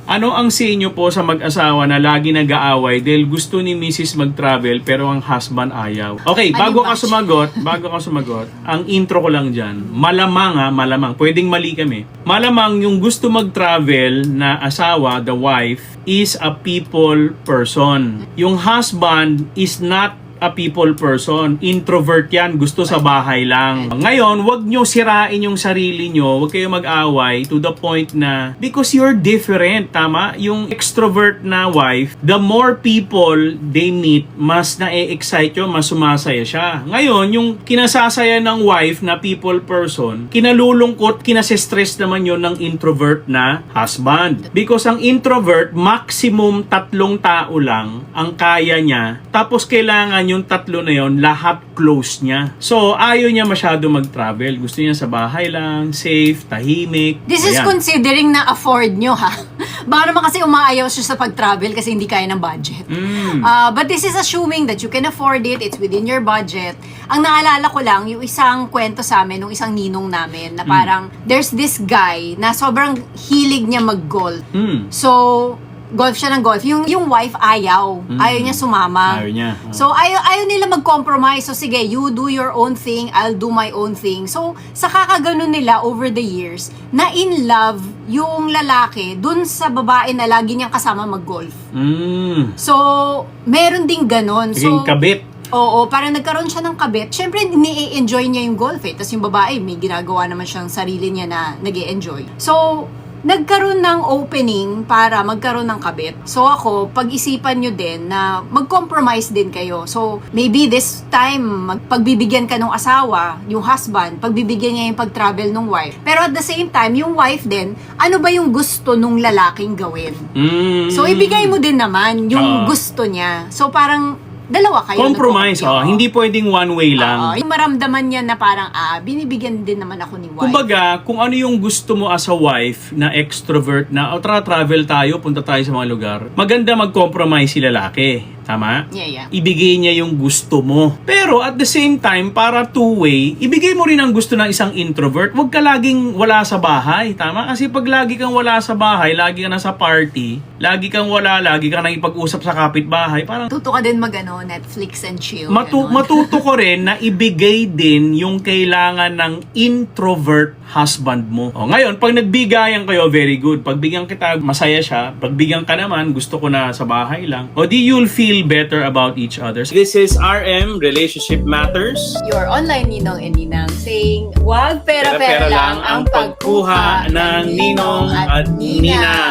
Ano ang sa inyo po sa mag-asawa na lagi nag-aaway dahil gusto ni Mrs. mag-travel pero ang husband ayaw? Okay, bago ka sumagot, ang intro ko lang dyan. Malamang, pwedeng mali kami. Malamang yung gusto mag-travel na asawa, the wife, is a people person. Yung husband is not a people person. Introvert yan. Gusto sa bahay lang. Ngayon, wag nyo sirain yung sarili nyo. Wag kayo mag-away to the point na because you're different. Tama? Yung extrovert na wife, the more people they meet, mas na-excite yun, mas sumasaya siya. Ngayon, yung kinasasaya ng wife na people person, kinalulungkot, kinasistress naman yun ng introvert na husband. Because ang introvert, maximum 3 tao lang ang kaya niya. Tapos kailangan yung 3 na yon lahat close niya. So, ayaw niya masyado mag-travel. Gusto niya sa bahay lang, safe, tahimik. This is considering na afford nyo, ha? Baka naman kasi umaayaw siya sa pag-travel kasi hindi kaya ng budget. But this is assuming that you can afford it, it's within your budget. Ang naalala ko lang, yung isang kwento sa amin, nung isang ninong namin, na parang, there's this guy na sobrang hilig niya mag-golf. So, golf siya ng golf. Yung wife ayaw. Ayaw niya sumama. Ayaw niya. So, ayaw nila mag-compromise. So, sige, you do your own thing, I'll do my own thing. So, sa kakaganon nila over the years, na in love yung lalaki dun sa babae na lagi niyang kasama mag-golf. So, meron ding ganon. Naging kabit. Oo, parang nagkaroon siya ng kabit. Siyempre, ni-enjoy niya yung golf eh. Tapos yung babae, may ginagawa naman siyang sarili niya na nag-e-enjoy. So, nagkaroon ng opening para magkaroon ng kabit. So ako, pag-isipan nyo din na mag-compromise din kayo. So maybe this time, pagbibigyan ka ng asawa, yung husband, pagbibigyan niya yung pag-travel ng wife. Pero at the same time, yung wife din, ano ba yung gusto nung lalaking gawin? So ibigay mo din naman yung gusto niya. So parang dalawa kayo. Compromise, hindi pwedeng one way lang. Yung maramdaman niya na parang, binibigyan din naman ako ni wife. Kumbaga, kung ano yung gusto mo as a wife na extrovert na, travel tayo, punta tayo sa mga lugar, maganda mag-compromise si lalaki. Tama? Yeah. Ibigay niya yung gusto mo. Pero at the same time, para two-way, ibigay mo rin ang gusto ng isang introvert. Huwag ka laging wala sa bahay. Tama? Kasi pag lagi kang wala sa bahay, lagi ka nasa party, lagi kang nakipag-usap sa kapitbahay, parang Tuto ka din Netflix and chill. matuto ko rin na ibigay din yung kailangan ng introvert husband mo. Ngayon, pag nagbigayan kayo, very good. Pag bigyan kita, masaya siya. Pag bigyan ka naman, gusto ko na sa bahay lang. You'll feel better about each other. This is RM, Relationship Matters. Your online ninong and ninang saying, wag pera-pera lang ang pagkuha ng ninong at nina.